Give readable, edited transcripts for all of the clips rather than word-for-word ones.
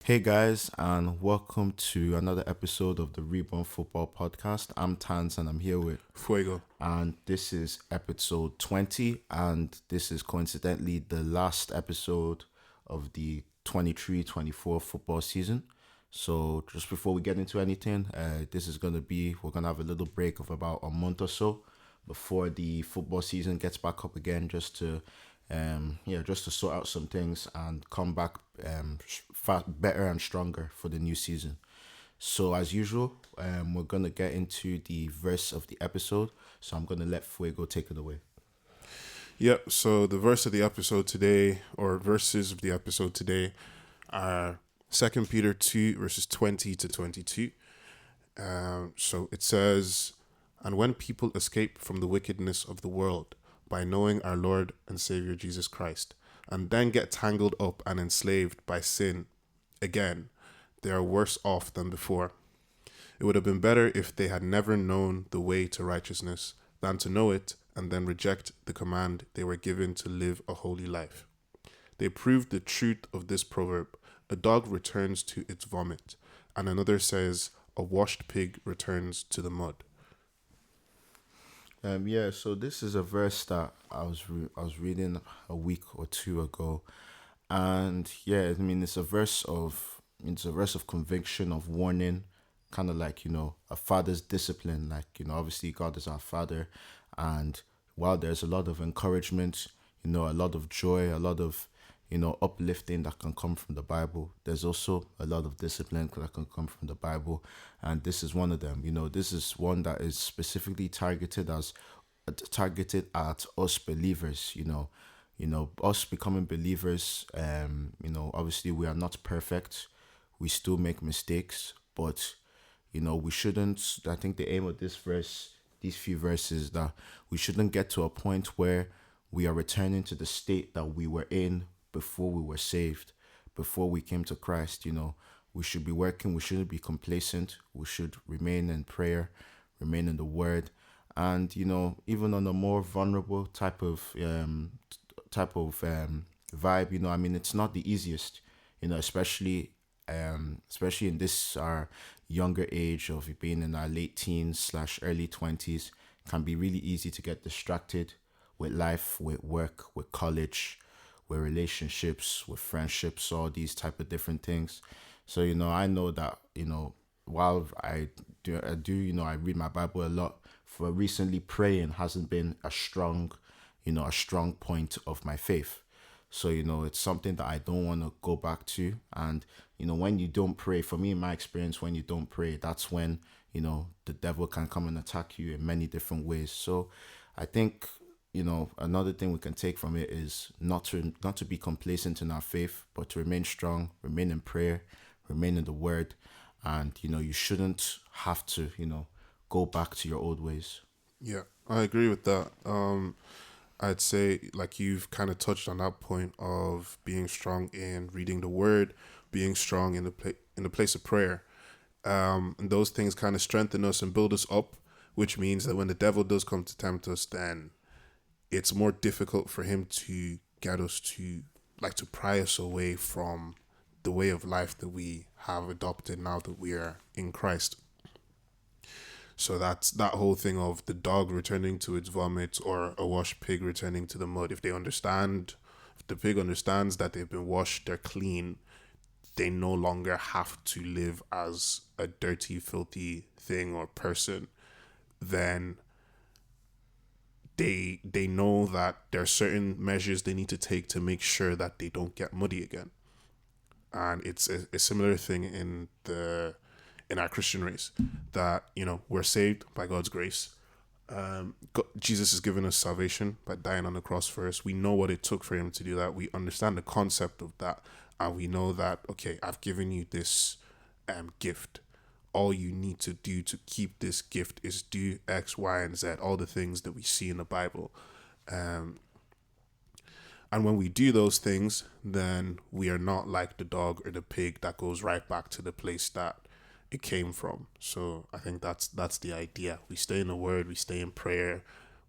Hey guys, and welcome to another episode of the Reborn Football Podcast. I'm Tans, and I'm here with, Fuego. and this is episode 20, and this is coincidentally the last episode of the 23-24 football season. So, just before we get into anything, we're going to have a little break of about a month or so before the football season gets back up again, just to sort out some things and come back better and stronger for the new season. So as usual, we're gonna get into the verse of the episode. So I'm gonna let Fuego take it away. Yep, so the verse of the episode today, or verses of the episode today, are 2 Peter 2, verses 20 to 22. So it says, "And when people escape from the wickedness of the world by knowing our Lord and Savior Jesus Christ, and then get tangled up and enslaved by sin again, they are worse off than before. It would have been better if they had never known the way to righteousness than to know it and then reject the command they were given to live a holy life. They proved the truth of this proverb: a dog returns to its vomit, and another says, a washed pig returns to the mud." So this is a verse that I was reading a week or two ago, and it's a verse of conviction, of warning, kind of like a father's discipline. Like obviously God is our father, and while there's a lot of encouragement, a lot of joy, a lot of uplifting that can come from the Bible, there's also a lot of discipline that can come from the Bible, and this is one of them. This is one that is specifically targeted at us believers. Us becoming believers. Obviously we are not perfect, we still make mistakes, but we shouldn't. I think the aim of these few verses, that we shouldn't get to a point where we are returning to the state that we were in before we were saved, before we came to Christ. We should be working, we shouldn't be complacent, we should remain in prayer, remain in the word. And even on a more vulnerable vibe, it's not the easiest, especially in this our younger age of being in our late teens slash early 20s. Can be really easy to get distracted with life, with work, with college, with relationships, with friendships, all these type of different things. So I know that while I read my Bible a lot. For recently, praying hasn't been a strong point of my faith. So it's something that I don't want to go back to. And when you don't pray, for me, in my experience, when you don't pray, that's when the devil can come and attack you in many different ways. So I think another thing we can take from it is not to be complacent in our faith, but to remain strong, remain in prayer, remain in the word. And you shouldn't have to go back to your old ways. Yeah, I agree with that. I'd say, like, you've kind of touched on that point of being strong in reading the word, being strong in the place of prayer. And those things kind of strengthen us and build us up, which means that when the devil does come to tempt us, then it's more difficult for him to get us to pry us away from the way of life that we have adopted now that we are in Christ. So that's that whole thing of the dog returning to its vomit, or a washed pig returning to the mud. If the pig understands that they've been washed, they're clean, they no longer have to live as a dirty, filthy thing or person, then they know that there are certain measures they need to take to make sure that they don't get muddy again. And it's a similar thing in our Christian race, that we're saved by God's grace. Jesus has given us salvation by dying on the cross for us. We know what it took for him to do that. We understand the concept of that, and we know that, okay, I've given you this gift. All you need to do to keep this gift is do X, Y, and Z, all the things that we see in the Bible. And when we do those things, then we are not like the dog or the pig that goes right back to the place that it came from. So I think that's the idea. We stay in the word, we stay in prayer,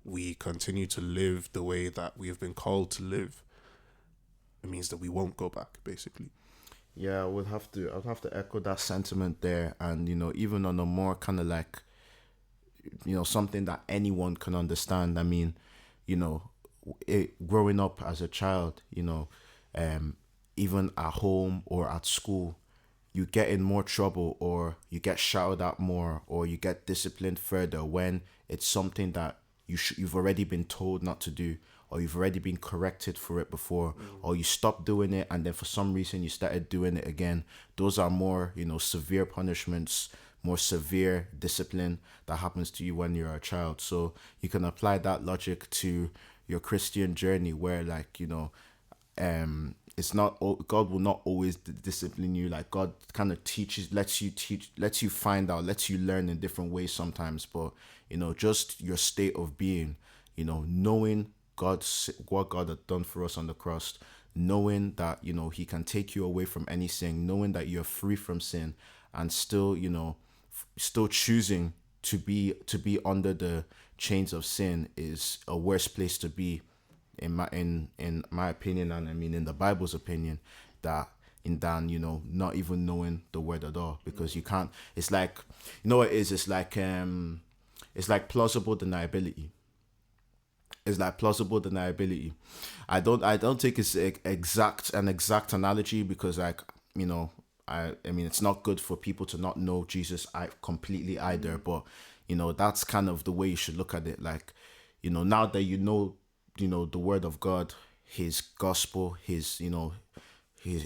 we continue to live the way that we have been called to live. It means that we won't go back, basically. Yeah, I'd have to echo that sentiment there, and even on a more kind of like, something that anyone can understand. I mean, you know, growing up as a child, um, even at home or at school, you get in more trouble, or you get shouted at more, or you get disciplined further when it's something that you've already been told not to do, or you've already been corrected for it before, or you stopped doing it and then for some reason you started doing it again. Those are more, severe punishments, more severe discipline that happens to you when you're a child. So you can apply that logic to your Christian journey, where, like, it's not God will not always discipline you. Like, God kind of lets you find out, lets you learn in different ways sometimes. But just your state of being, knowing what God had done for us on the cross, knowing that He can take you away from any sin, knowing that you're free from sin, and still still choosing to be under the chains of sin is a worse place to be, in my opinion, and I mean in the Bible's opinion, that in than not even knowing the word at all, because you can't. It's like, what it is. It's like plausible deniability. It's like plausible deniability. I don't think it's an exact analogy, because, like, I mean, it's not good for people to not know Jesus completely either, but that's kind of the way you should look at it. Like, now that the word of God, His gospel, His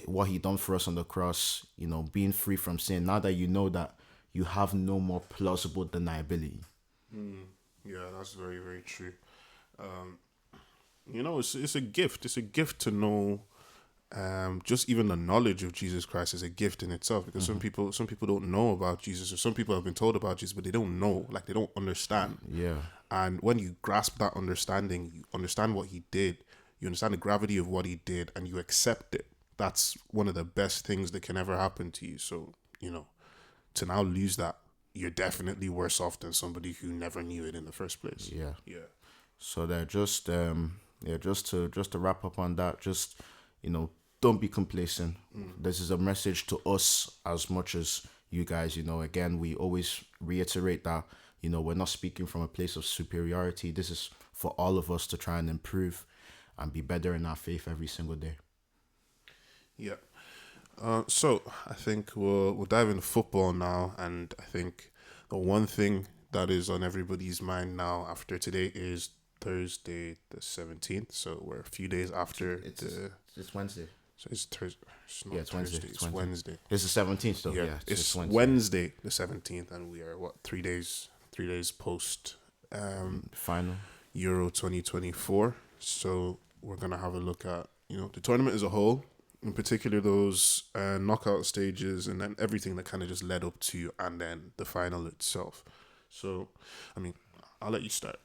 what He done for us on the cross, being free from sin. Now that that, you have no more plausible deniability. Yeah, that's very, very true. It's a gift. It's a gift to know. Just even the knowledge of Jesus Christ is a gift in itself, because some people don't know about Jesus, or some people have been told about Jesus, but they don't know, like, they don't understand. Yeah. And when you grasp that understanding, you understand what He did, you understand the gravity of what He did, and you accept it. That's one of the best things that can ever happen to you. So, to now lose that, you're definitely worse off than somebody who never knew it in the first place. Yeah. Yeah. So that just to wrap up on that, just don't be complacent. This is a message to us as much as you guys. Again, we always reiterate that we're not speaking from a place of superiority. This is for all of us to try and improve and be better in our faith every single day. Yeah. So I think we'll dive into football now, and I think the one thing that is on everybody's mind now after today is Thursday the 17th. So we're a few days after It's Wednesday. So it's Thursday. It's not Yeah, it's Wednesday. Thursday. It's Wednesday. It's the 17th, though. Yeah, it's Wednesday the 17th, and we are 3 days post final Euro 2024. So we're gonna have a look at the tournament as a whole, in particular those knockout stages, and then everything that kind of just led up to, and then the final itself. So, I mean, I'll let you start.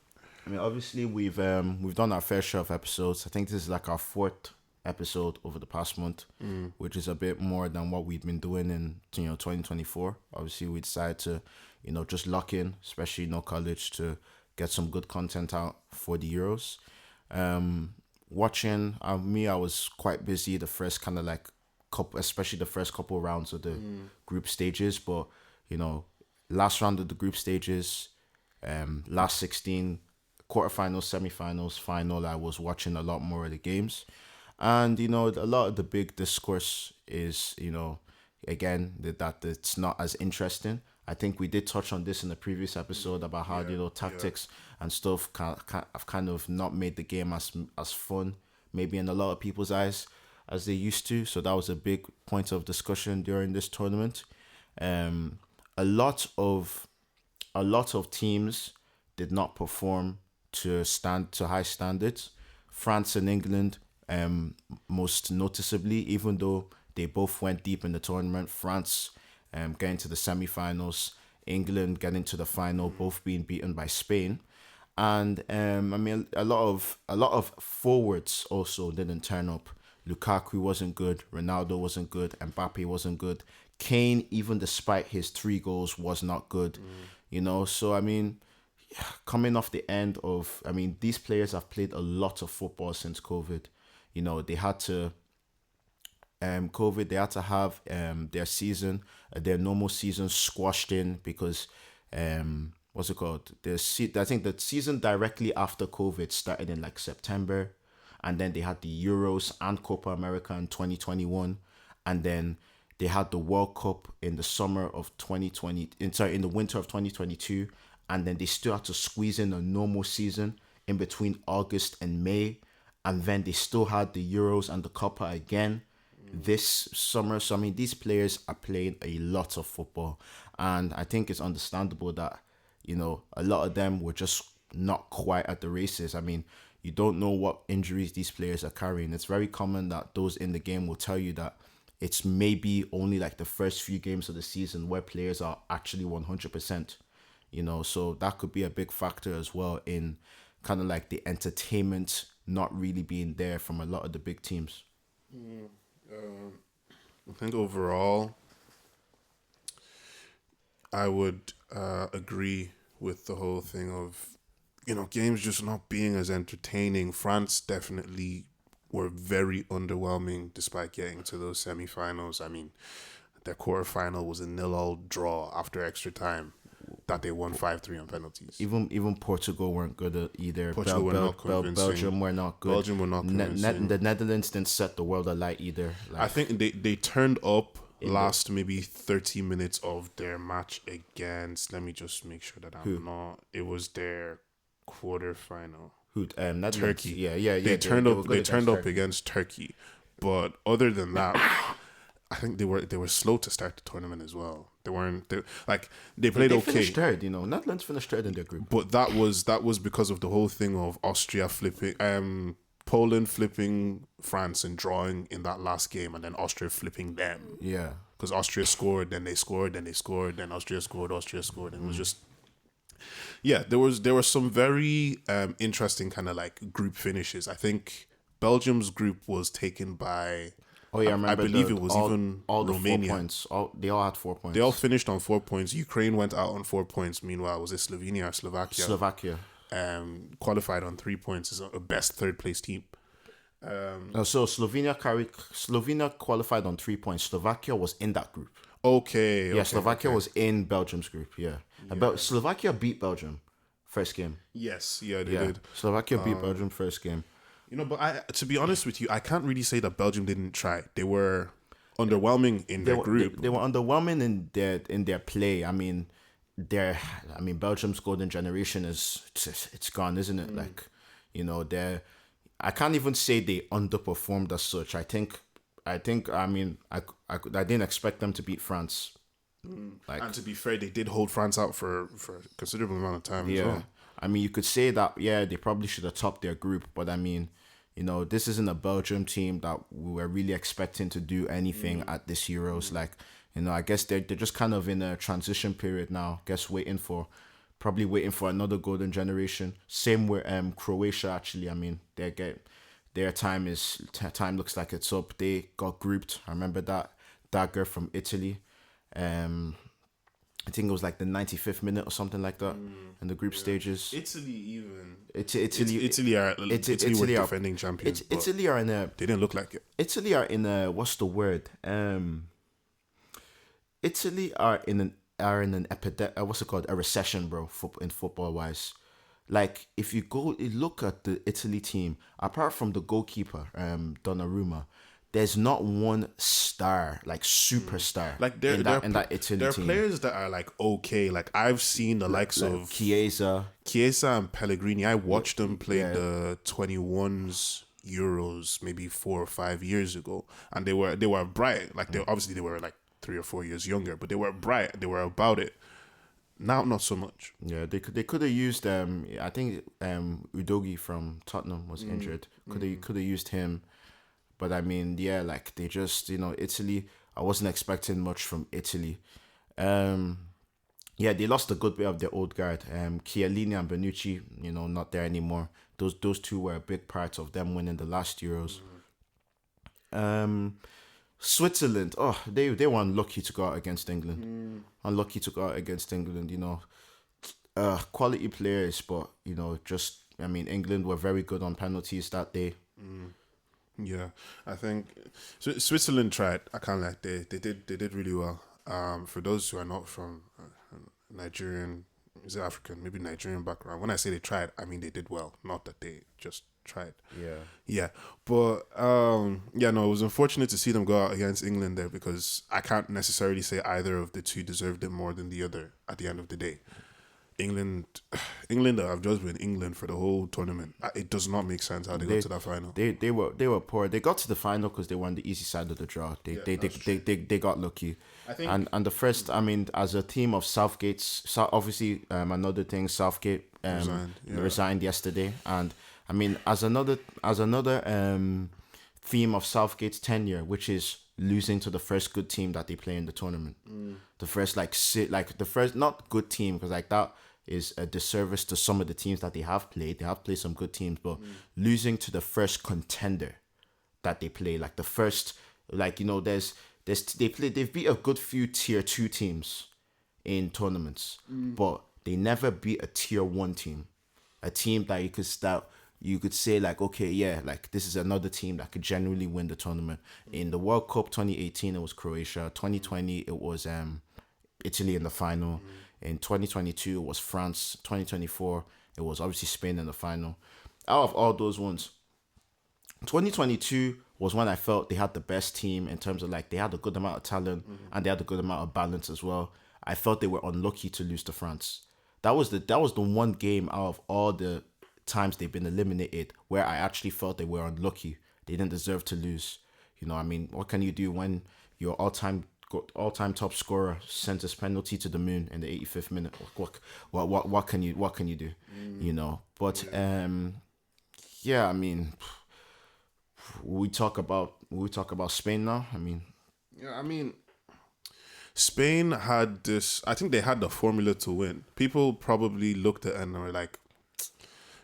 I mean, obviously we've done our fair share of episodes. I think this is like our fourth episode over the past month, which is a bit more than what we've been doing in 2024. Obviously, we decided to just lock in, especially college, to get some good content out for the Euros. Watching I was quite busy the first kind of like especially the first couple rounds of the group stages, but last round of the group stages, last 16, quarterfinals, semifinals, final, I was watching a lot more of the games. And, a lot of the big discourse is, again, that it's not as interesting. I think we did touch on this in the previous episode about how, tactics and stuff have kind of not made the game as fun, maybe in a lot of people's eyes, as they used to. So that was a big point of discussion during this tournament. A lot of teams did not perform to high standards. France and England, most noticeably, even though they both went deep in the tournament. France getting to the semi-finals, England getting to the final, both being beaten by Spain. And I mean, a lot of forwards also didn't turn up. Lukaku wasn't good, Ronaldo wasn't good, Mbappe wasn't good. Kane, even despite his 3 goals, was not good. So I mean, coming off the end of, these players have played a lot of football since COVID. They had to COVID, they had to have their normal season squashed in because what's it called? I think the season directly after COVID started in like September, and then they had the Euros and Copa America in 2021, and then they had the World Cup in the summer of 2020. In the winter of 2022, and then they still had to squeeze in a normal season in between August and May, and then they still had the Euros and the Copa again this summer. So I mean, these players are playing a lot of football, and I think it's understandable that a lot of them were just not quite at the races. I mean, you don't know what injuries these players are carrying. It's very common that those in the game will tell you that it's maybe only like the first few games of the season where players are actually 100%. So that could be a big factor as well in kind of like the entertainment not really being there from a lot of the big teams. I think overall, I would agree with the whole thing of, games just not being as entertaining. France definitely were very underwhelming despite getting to those semifinals. I mean, their quarterfinal was a 0-0 draw after extra time that they won 5-3 on penalties. Even Portugal weren't good either. Portugal were not convincing. Belgium were not good. Belgium were not convincing. The Netherlands didn't set the world alight either. I think they turned up last maybe 30 minutes of their match against. Let me just make sure that I'm not. It was their quarterfinal. Turkey. Yeah. They turned up against Turkey, but other than that, I think they were slow to start the tournament as well. They played okay. Finished third, Netherlands finished third in their group. But that was because of the whole thing of Austria flipping, Poland flipping France and drawing in that last game, and then Austria flipping them. Yeah, because Austria scored, then they scored, then Austria scored, and it was just. Yeah, there were some very interesting kind of like group finishes. I think Belgium's group was taken by. Oh yeah, I remember. I believe it was even all Romania. The 4 points. They all had 4 points. They all finished on 4 points. Ukraine went out on 4 points. Meanwhile, was it Slovenia or Slovakia? Slovakia. Qualified on 3 points as a best third place team. So Slovenia qualified on 3 points. Slovakia was in that group. Okay. Yeah, Slovakia was in Belgium's group. Yeah. Slovakia beat Belgium first game. Yes. Yeah, they did. Slovakia beat Belgium first game. But to be honest with you, I can't really say that Belgium didn't try. They were underwhelming in their group. They were underwhelming in their play. I mean, Belgium's golden generation it's gone, isn't it? I can't even say they underperformed as such. I didn't expect them to beat France. And to be fair, they did hold France out for a considerable amount of time as well. I mean, you could say that, they probably should have topped their group, but I mean, this isn't a Belgium team that we were really expecting to do anything at this Euros. I guess they're just kind of in a transition period now. Probably waiting for another golden generation. Same with Croatia, actually. I mean, their time looks like it's up. They got grouped. I remember that dagger from Italy. I think it was like the 95th minute or something like that in the group stages. Italy were defending champions. Italy are in a. They didn't look like it. Italy are in a. What's the word? Italy are in an epidemic. What's it called? A recession, bro. In football wise, like if you look at the Italy team, apart from the goalkeeper, Donnarumma, there's not one star, like superstar, in that Italy team. There are players that are like okay. Like I've seen the likes of Chiesa and Pellegrini. I watched them play the 21s Euros maybe 4 or 5 years ago, and they were bright. Like they were like 3 or 4 years younger, but they were bright. They were about it. Now, not so much. Yeah, they could have used I think Udogi from Tottenham was injured. Could have used him. But I mean, like they just, Italy, I wasn't expecting much from Italy. They lost a good bit of their old guard. Chiellini and Bonucci, not there anymore. Those two were a big part of them winning the last Euros. Switzerland, they were unlucky to go out against England. Quality players, but, England were very good on penalties that day. Yeah, I think Switzerland tried. I can't like they did really well. For those who are not from Nigerian, is it African, maybe Nigerian background. When I say they tried, I mean they did well. Not that they just tried. Yeah. Yeah, but yeah, no, it was unfortunate to see them go out against England there because I can't necessarily say either of the two deserved it more than the other. At the end of the day, England, England have just been England for the whole tournament. It does not make sense how they got to that final. They were poor. They got to the final because they were on the easy side of the draw. They got lucky. I think, And the first, I mean, as a team of Southgate's, obviously another thing, Southgate resigned yesterday, and I mean as another theme of Southgate's tenure, which is losing to the first good team that they play in the tournament. The first the first not good team, because like that is a disservice to some of the teams that they have played. They have played some good teams, but losing to the first contender that they play, like the first, like, you know, they've beat a good few tier 2 teams in tournaments, but they never beat a tier 1 team, a team that you could say like, okay, yeah, like this is another team that could genuinely win the tournament. In the World Cup 2018, it was Croatia. 2020, it was Italy in the final. In 2022, it was France. 2024, it was obviously Spain in the final. Out of all those ones, 2022 was when I felt they had the best team in terms of like they had a good amount of talent and they had a good amount of balance as well. I felt they were unlucky to lose to France. That was the one game out of all the times they've been eliminated where I actually felt they were unlucky. They didn't deserve to lose. You know, I mean, what can you do when your all-time top scorer sends his penalty to the moon in the 85th minute? What can you do? You know, but yeah, I mean, we talk about Spain now. I mean, yeah, I mean, Spain had this. I think they had the formula to win. People probably looked at it and were like,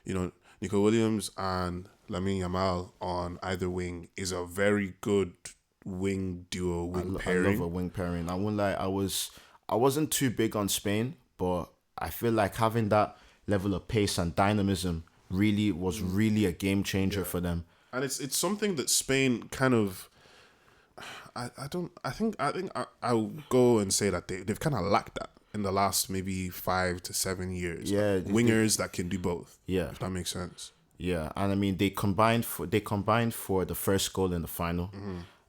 you know, Nico Williams and Lamine Yamal on either wing is a very good wing duo, pairing. I love a wing pairing. I won't lie, I wasn't too big on Spain, but I feel like having that level of pace and dynamism was really a game changer for them. And it's something that Spain kind of, I'll go and say that they've kind of lacked that in the last maybe 5 to 7 years. Yeah, wingers that can do both. Yeah, if that makes sense. Yeah, and I mean they combined for the first goal in the final.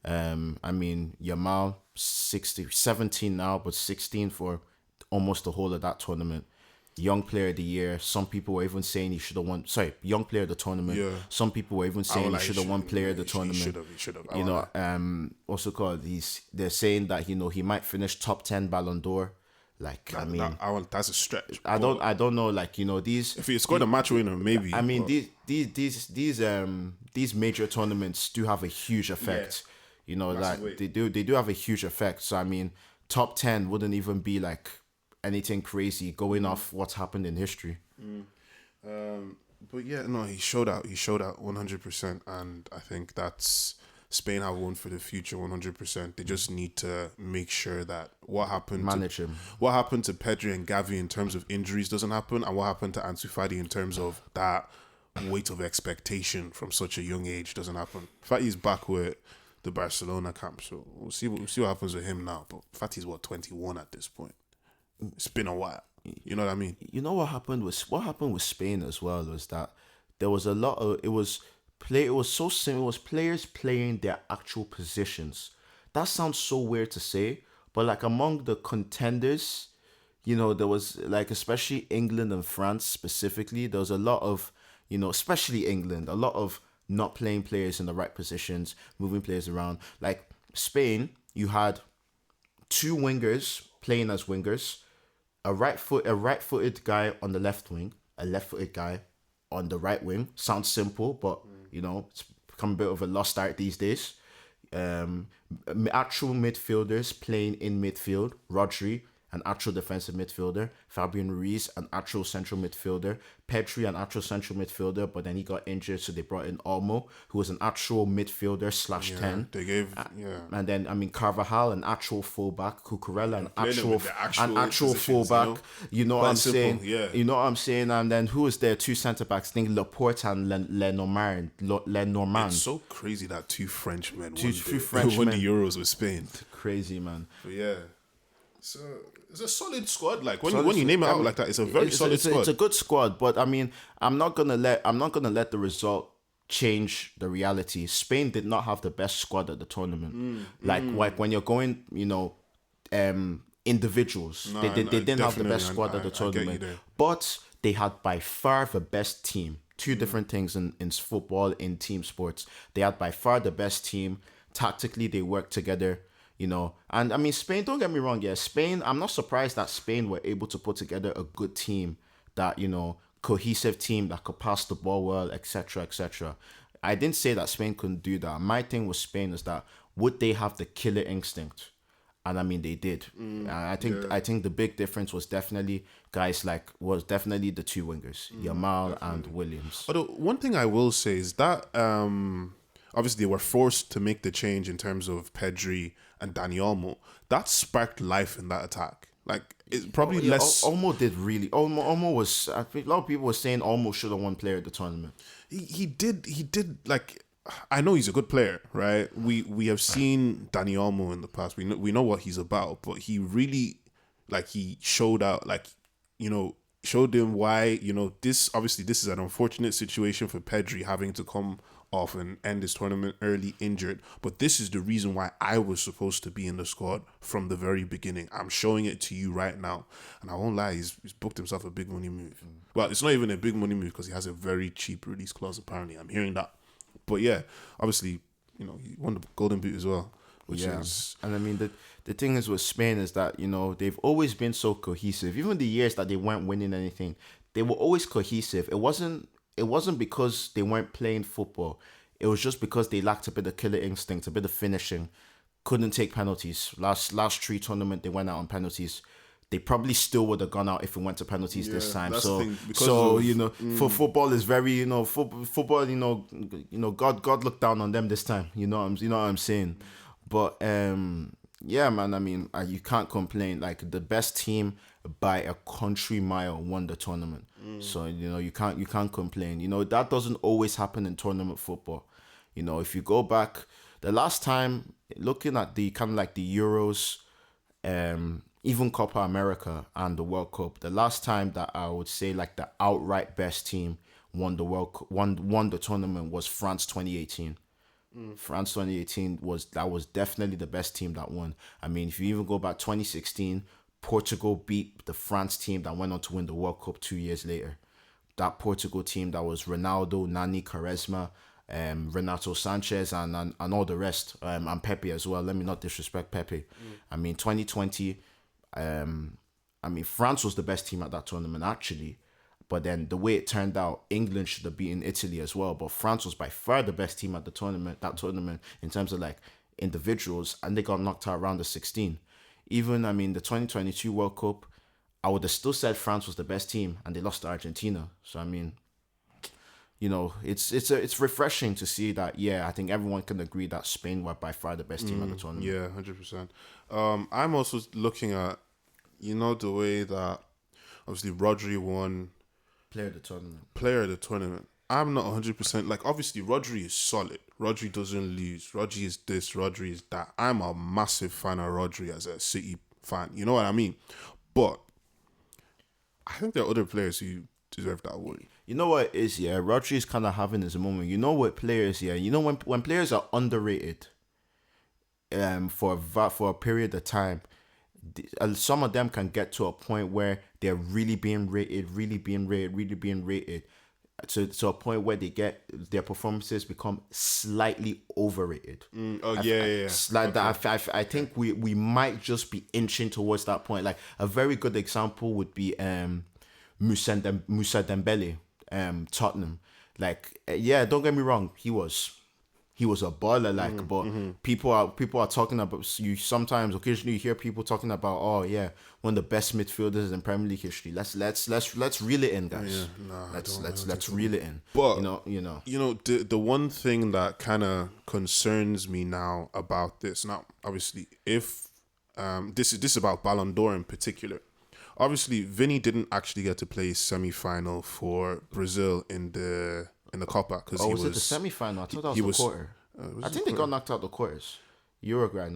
I mean Yamal 17 now, but 16 for almost the whole of that tournament. Young Player of the Year. Some people were even saying he should have won. Sorry, Young Player of the tournament. Yeah. Some people were even saying he should have won Player of the tournament. He should have. You know, also called they're saying that, you know, he might finish top 10 Ballon d'Or. Like, that's a stretch. I don't know. Like, you know, if he scored a match winner, maybe. I mean, these major tournaments do have a huge effect. Yeah. You know, like they do have a huge effect. So I mean, top 10 wouldn't even be like anything crazy going off what's happened in history. But yeah, no, he showed out 100%, and I think that's Spain have won for the future 100%. They just need to make sure that what happened to Pedri and Gavi in terms of injuries doesn't happen, and what happened to Ansu Fati in terms of that weight of expectation from such a young age doesn't happen. Fati's back with the Barcelona camp, so we'll see what happens with him now. But Fati's 21 at this point. It's been a while. You know what I mean? You know what happened with Spain as well was that there was a lot of it was so simple. It was players playing their actual positions. That sounds so weird to say, but like among the contenders, you know, there was like, especially England and France specifically, there was a lot of, you know, especially England, a lot of not playing players in the right positions, moving players around. Like Spain, you had 2 wingers playing as wingers, a right-footed guy on the left wing, a left-footed guy on the right wing. Sounds simple, but you know, it's become a bit of a lost art these days. Actual midfielders playing in midfield, Rodri an actual defensive midfielder. Fabian Ruiz, an actual central midfielder. Pedri, an actual central midfielder, but then he got injured, so they brought in Olmo, who was an actual midfielder slash Yeah, 10. they gave And then Carvajal, an actual fullback. Cucurella, an played him actual in the actual positions, fullback. You know what I'm Simple, saying? yeah. You know what I'm saying? And then who was there? Two centre backs. I think Laporte and Lenormand. It's so crazy that two Frenchmen Two won Frenchmen. the Euros with Spain. Crazy, man. But yeah, so it's a solid squad. Like when you name it out like that, it's a very solid squad. It's a good squad, but I mean, I'm not gonna let the result change the reality. Spain did not have the best squad at the tournament. Like when you're going, individuals, they didn't have the best squad at the tournament, but they had by far the best team. Two different things in football, in team sports. They had by far the best team. Tactically, they worked together. And I mean, Spain, don't get me wrong, Spain, I'm not surprised that Spain were able to put together a good team that, cohesive team that could pass the ball well, etc., etc. I didn't say that Spain couldn't do that. My thing with Spain is that would they have the killer instinct? And I mean, they did. I think the big difference was definitely the two wingers, Yamal and Williams. Although one thing I will say is that obviously they were forced to make the change in terms of Pedri and Dani Olmo. That sparked life in that attack. Like it's probably less. Olmo did really. Olmo was. I think a lot of people were saying Olmo should have won player of the tournament. He did. Like I know he's a good player, right? We have seen Dani Olmo in the past. We know what he's about, but he really he showed out. Showed him why this is an unfortunate situation for Pedri having to come off and end this tournament early injured, but this is the reason why I was supposed to be in the squad from the very beginning. I'm showing it to you right now, and I won't lie, he's booked himself a big money move. Well, it's not even a big money move because he has a very cheap release clause apparently. I'm hearing that, but yeah, obviously he won the Golden Boot as well, which is. And I mean the thing is with Spain is that they've always been so cohesive. Even the years that they weren't winning anything, they were always cohesive. It wasn't because they weren't playing football. It was just because they lacked a bit of killer instinct, a bit of finishing. Couldn't take penalties. Last three tournament they went out on penalties. They probably still would have gone out if it went to penalties this time. So for football is very football. God looked down on them this time. You know what I'm saying. But yeah, man. I mean, you can't complain. Like the best team by a country mile won the tournament. So you can't complain. That doesn't always happen in tournament football. If you go back, the last time looking at the kind of like the Euros, even Copa America and the World Cup, the last time that I would say like the outright best team won the tournament was France 2018. France 2018 was definitely the best team that won. I mean, if you even go back 2016, Portugal beat the France team that went on to win the World Cup 2 years later. That Portugal team that was Ronaldo, Nani, Quaresma, Renato Sanchez, and all the rest, and Pepe as well. Let me not disrespect Pepe. I mean, 2020, France was the best team at that tournament, actually. But then the way it turned out, England should have beaten Italy as well. But France was by far the best team at that tournament in terms of like individuals, and they got knocked out round of 16. Even, the 2022 World Cup, I would have still said France was the best team, and they lost to Argentina. So, I mean, it's refreshing to see that, I think everyone can agree that Spain were by far the best team at the tournament. Yeah, 100%. I'm also looking at, the way that, obviously, Rodri won Player of the tournament. I'm not 100%. Like, obviously, Rodri is solid. Rodri doesn't lose. Rodri is this. Rodri is that. I'm a massive fan of Rodri as a City fan. You know what I mean? But I think there are other players who deserve that award. You know what it is, Rodri is kind of having his moment. You know what players, when players are underrated for a period of time, some of them can get to a point where they're really being rated to a point where they get their performances become slightly overrated. I think we might just be inching towards that point. Like a very good example would be Moussa Dembele, Tottenham. Like don't get me wrong, he was he was a baller, like, but people are talking about, you sometimes occasionally hear people talking about, oh yeah, one of the best midfielders in Premier League history. Let's reel it in, guys. Yeah, no, let's reel it in. But you know. The one thing that kind of concerns me now about this, now obviously, if this is about Ballon d'Or in particular. Obviously, Vinny didn't actually get to play semi-final for Brazil in the Copa because was it the semi-final? I thought that was the quarter. I think they got knocked out the quarters. Uruguay.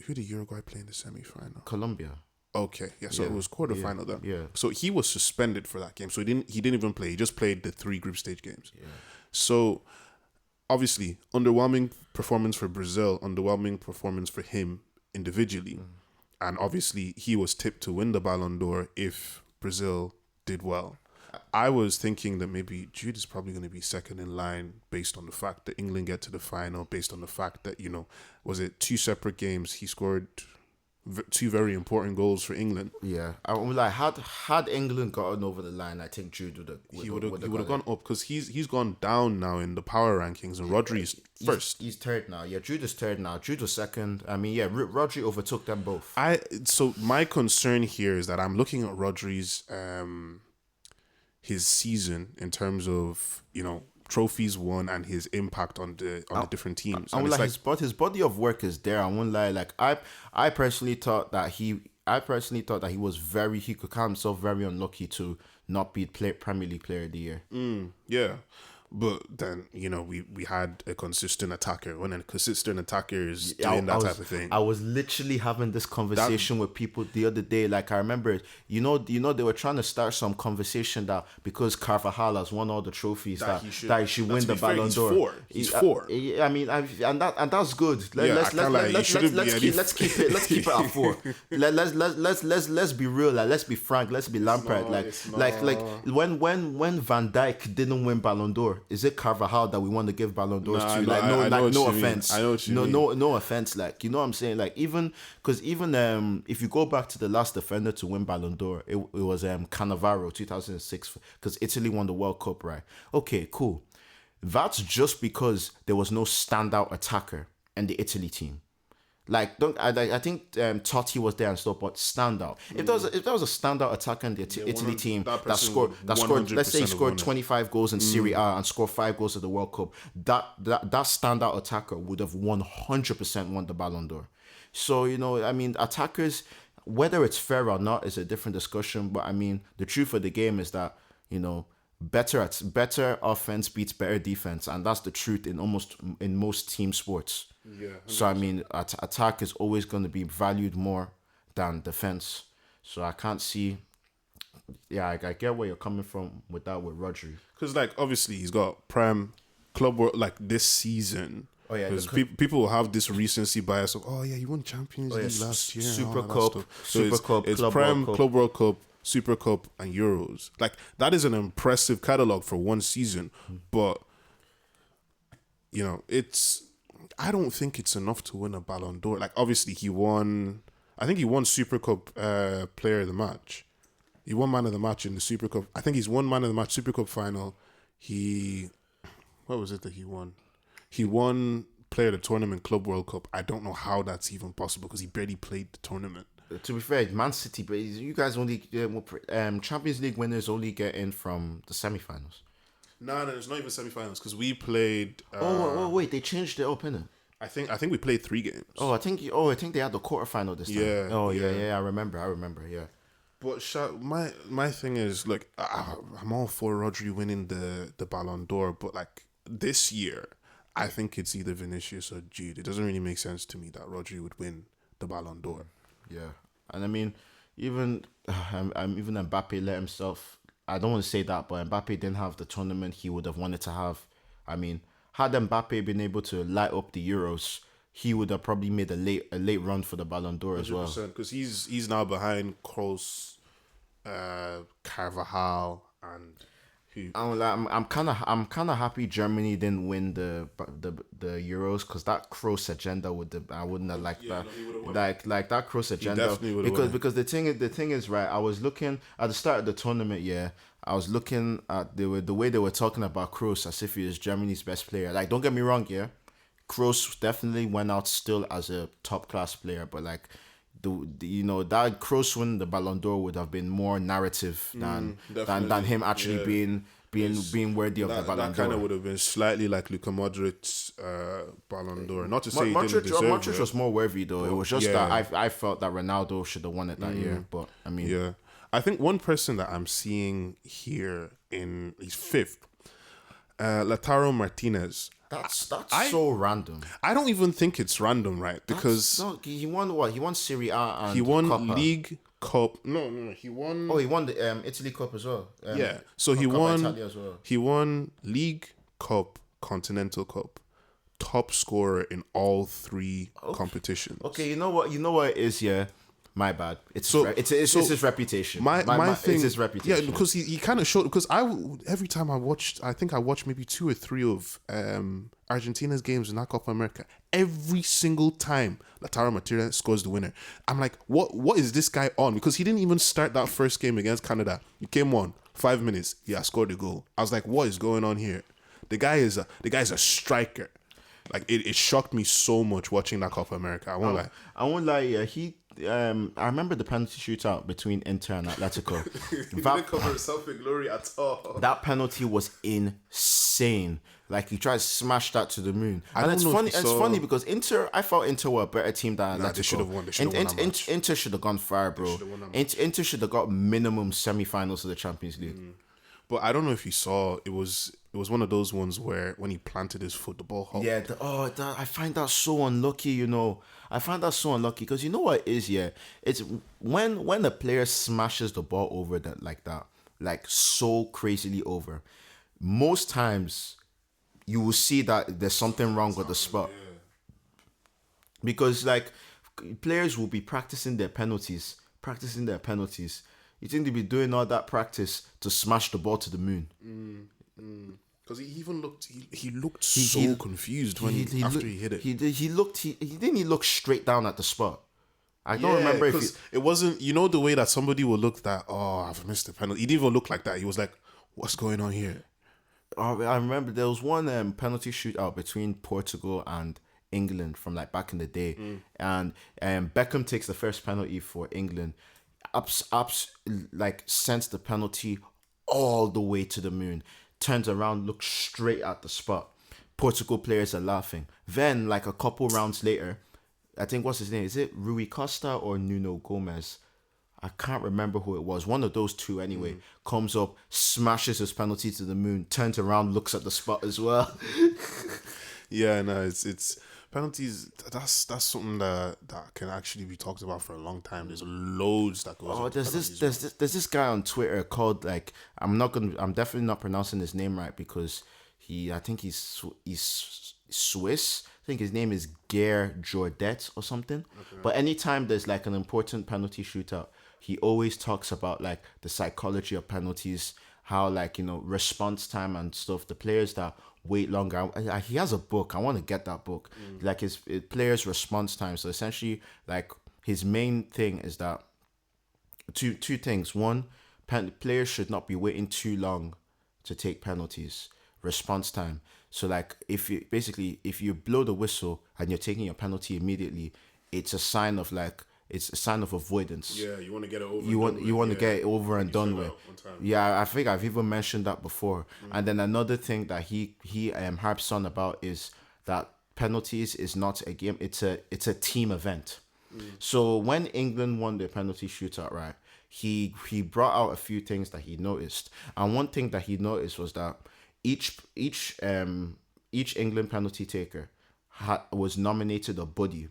Who did Uruguay play in the semi-final? Colombia. Okay, yeah. So it was quarterfinal then. Yeah. So he was suspended for that game. So he didn't even play. He just played the 3 group stage games. Yeah. So obviously, underwhelming performance for Brazil. Underwhelming performance for him individually. And obviously, he was tipped to win the Ballon d'Or if Brazil did well. I was thinking that maybe Jude is probably going to be second in line based on the fact that England get to the final, based on the fact that, was it 2 separate games? He scored 2 very important goals for England. Yeah, I'm like, had England gotten over the line, I think Jude would have gone up because he's gone down now in the power rankings, and Rodri's first. He's third now. Yeah, Jude is third now. Jude was second. I mean, yeah, Rodri overtook them both. So my concern here is that I'm looking at Rodri's his season in terms of trophies won and his impact on the different teams. I won't lie, his body of work is there. I won't lie. Like I personally thought that he was he could count himself very unlucky to not be Premier League Player of the Year. Yeah. But then, we had a consistent attacker. When a consistent attacker is doing that type of thing. I was literally having this conversation with people the other day. Like, I remember, they were trying to start some conversation that because Carvajal has won all the trophies, that he should win the Ballon d'Or. He's four. I mean, and that's good. Let's keep it at 4. Let's be real. Like, let's be frank. Let's be Lampard. When Van Dijk didn't win Ballon d'Or, is it Carvajal that we want to give Ballon d'Ors to? No offense. I know what you mean. No offense. Like, you know what I'm saying? Like, even if you go back to the last defender to win Ballon d'Or, it was Cannavaro 2006 because Italy won the World Cup, right? Okay, cool. That's just because there was no standout attacker in the Italy team. Like, I think Totti was there and stuff, but standout. If there was a standout attacker in the Italy team that scored, let's say he scored 25 goals in Serie A and scored 5 goals at the World Cup, that standout attacker would have 100% won the Ballon d'Or. So, I mean, attackers, whether it's fair or not is a different discussion, but I mean, the truth of the game is that, better offense beats better defense, and that's the truth in most team sports. Yeah. 100%. So I mean, attack is always going to be valued more than defense. So I can't see. Yeah, I get where you're coming from with that with Rodri. Because obviously he's got Prem, Club World this season. Oh yeah, because people will have this recency bias of you won Champions League last year, Super Cup, it's Prem, Club World Cup, Super Cup, and Euros. That is an impressive catalogue for one season, but I don't think it's enough to win a Ballon d'Or. Obviously he won. I think he won Super Cup Player of the Match. He won Man of the Match in the Super Cup. I think he's won Man of the Match Super Cup final. What was it that he won? He won Player of the Tournament Club World Cup. I don't know how that's even possible because he barely played the tournament. To be fair, Man City, but you guys only Champions League winners only get in from the semi-finals. No, it's not even semi-finals because we played. Wait, they changed it up, innit? I think we played 3 games. I think they had the quarterfinal this time. Yeah. Oh yeah. I remember. Yeah. But my thing is, look, I'm all for Rodri winning the Ballon d'Or, but this year, I think it's either Vinicius or Jude. It doesn't really make sense to me that Rodri would win the Ballon d'Or. Yeah, and I mean, even Mbappe let himself. I don't want to say that, but Mbappe didn't have the tournament he would have wanted to have. I mean, had Mbappe been able to light up the Euros, he would have probably made a late run for the Ballon d'Or as well. Because he's now behind Kroos, Carvajal, and I'm kind of happy Germany didn't win the Euros, because that Kroos agenda I wouldn't have liked that. no, he would've won. Like that Kroos agenda, definitely would've won. because the thing is, right, I was looking at the start of the tournament. Yeah, I was looking at the way they were talking about Kroos as if he was Germany's best player. Like, don't get me wrong, yeah, Kroos definitely went out still as a top class player, but like that Kroos win the Ballon d'Or would have been more narrative than him actually being worthy of the Ballon d'Or. That kind of would have been slightly like Luka Modric's Ballon d'Or. Not to say he didn't deserve Modric it. was more worthy though. It was just that I felt that Ronaldo should have won it that year. But I mean, Yeah. I think one person that I'm seeing here he's fifth, Lautaro Martinez. That's so random. I don't even think it's random, right? Because he won what? He won Serie A and he won Coppa. League Cup. No, he won. Oh, he won the Italy Cup as well. Yeah, so he Coppa won. Italia as well. He won League, Cup, Continental Cup, top scorer in all three competitions. Okay, you know what it is, yeah. My bad. It's his reputation. My thing, it's his reputation. Yeah, because he kind of showed. Because every time I watched maybe 2 or 3 of Argentina's games in that Copa America. Every single time Lautaro Martinez scores the winner, I'm like, what is this guy on? Because he didn't even start that first game against Canada. He came on 5 minutes. Yeah, scored a goal. I was like, what is going on here? The guy is a striker. Like it shocked me so much watching that Copa America. I won't lie. Yeah, I remember the penalty shootout between Inter and Atletico. He didn't cover himself in glory at all. That penalty was insane. Like, he tried to smash that to the moon. It's funny because I felt Inter were a better team than Atletico. They should have won. Inter should have gone far, bro. Inter should have got minimum semi-finals of the Champions League. But I don't know if you saw, it was one of those ones where when he planted his foot, the ball hopped. Yeah, I find that so unlucky, you know. I find that so unlucky because you know what it is, yeah? It's when a player smashes the ball over like that, like so crazily over, most times you will see that there's something wrong with the spot. Yeah. Because like players will be practicing their penalties. You think they'd be doing all that practice to smash the ball to the moon? Because he even looked, he looked so confused after he hit it. He didn't look straight down at the spot. I don't remember if it wasn't. You know the way that somebody will look that, oh, I've missed the penalty. He didn't even look like that. He was like, what's going on here? I remember there was one penalty shootout between Portugal and England from like back in the day, and Beckham takes the first penalty for England. Like sends the penalty all the way to the moon. Turns around, looks straight at the spot. Portugal players are laughing. Then, like a couple rounds later, I think, what's his name? Is it Rui Costa or Nuno Gomez? I can't remember who it was. One of those two, anyway, comes up, smashes his penalty to the moon, turns around, looks at the spot as well. Yeah, no, it's penalties. That's something that can actually be talked about for a long time. There's loads that goes. Oh, there's this guy on Twitter called, like, I'm definitely not pronouncing his name right because I think he's Swiss. I think his name is Ger Jordet or something. Okay. But anytime there's like an important penalty shootout, he always talks about like the psychology of penalties, how like, you know, response time and stuff. The players that wait longer. He has a book. I want to get that book. Like his players' response time. So essentially, like his main thing is that two things. One, players should not be waiting too long to take penalties. Response time. So like if you blow the whistle and you're taking your penalty immediately, it's a sign of avoidance. Yeah, you want to get it over. You want to get it over and done with. Yeah, I think I've even mentioned that before. And then another thing that he harps on about is that penalties is not a game. It's a team event. So when England won the penalty shootout, right, he brought out a few things that he noticed, and one thing that he noticed was that each England penalty taker was nominated a buddy,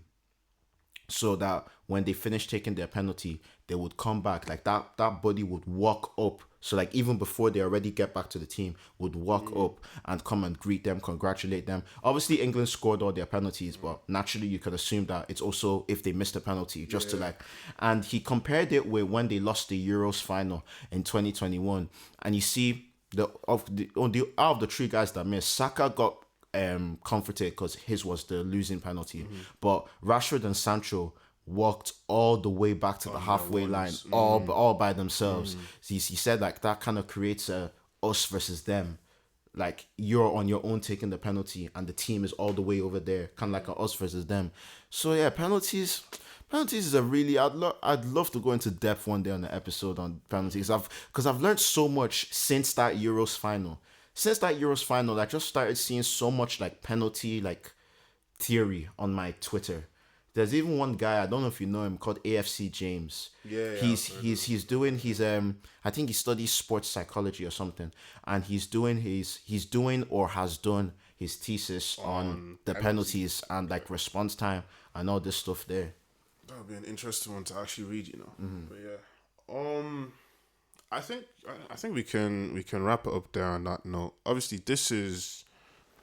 so that when they finished taking their penalty, they would come back. Like that buddy would walk up. So like even before they already get back to the team, would walk up and come and greet them, congratulate them. Obviously, England scored all their penalties, but naturally you could assume that it's also if they missed a penalty, just to like. And he compared it with when they lost the Euros final in 2021, and you see out of the three guys that missed, Saka got comforted because his was the losing penalty, but Rashford and Sancho walked all the way back to the halfway line, all by themselves. He said like that kind of creates a us versus them. Like you're on your own taking the penalty, and the team is all the way over there, kind of like a us versus them. So yeah, penalties. Penalties is a really I'd love to go into depth one day on the episode on penalties. I've learned so much since that Euros final. Since that Euros final, I just started seeing so much like penalty like theory on my Twitter. There's even one guy, I don't know if you know him, called AFC James. Yeah, he's doing his I think he studies sports psychology or something, and he's doing or has done his thesis on the penalties and like response time and all this stuff there. That would be an interesting one to actually read, you know. But yeah, I think we can wrap it up there on that note. Obviously, this is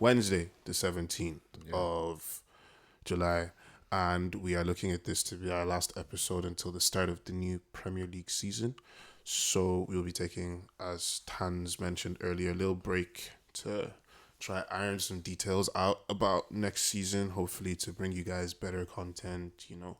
Wednesday, the 17th of July, and we are looking at this to be our last episode until the start of the new Premier League season. So we'll be taking, as Tans mentioned earlier, a little break to try iron some details out about next season, hopefully to bring you guys better content, you know,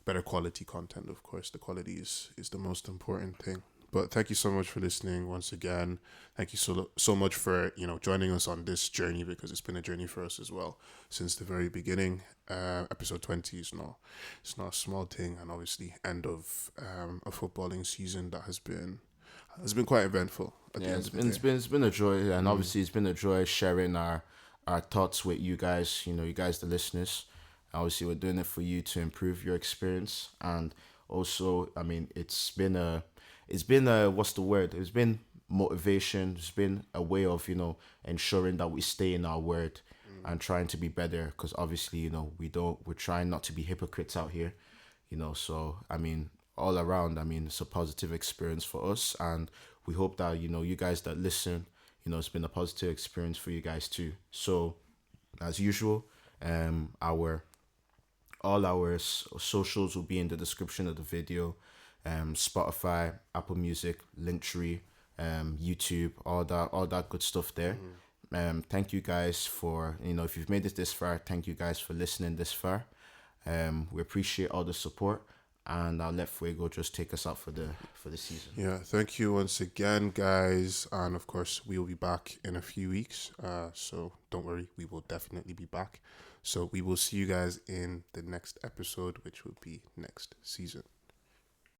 better quality content. Of course, the quality is the most important thing. But thank you so much for listening once again. Thank you so much for, you know, joining us on this journey, because it's been a journey for us as well since the very beginning. Episode 20 is it's not a small thing, and obviously end of a footballing season that has been quite eventful. It's been a joy, and obviously it's been a joy sharing our thoughts with you guys. You know, you guys, the listeners. Obviously, we're doing it for you to improve your experience, and also, I mean, it's been a what's the word? It's been motivation. It's been a way of, you know, ensuring that we stay in our word and trying to be better. Because obviously, you know, we're trying not to be hypocrites out here, you know. So I mean, all around, I mean, it's a positive experience for us, and we hope that, you know, you guys that listen, you know, it's been a positive experience for you guys too. So as usual, all our socials will be in the description of the video. Spotify, Apple Music, Linktree, YouTube, all that good stuff there. Thank you guys for, you know, if you've made it this far, thank you guys for listening this far. We appreciate all the support, and I'll let Fuego just take us out for the season. Yeah, thank you once again, guys, and of course we will be back in a few weeks. So don't worry, we will definitely be back. So we will see you guys in the next episode, which will be next season.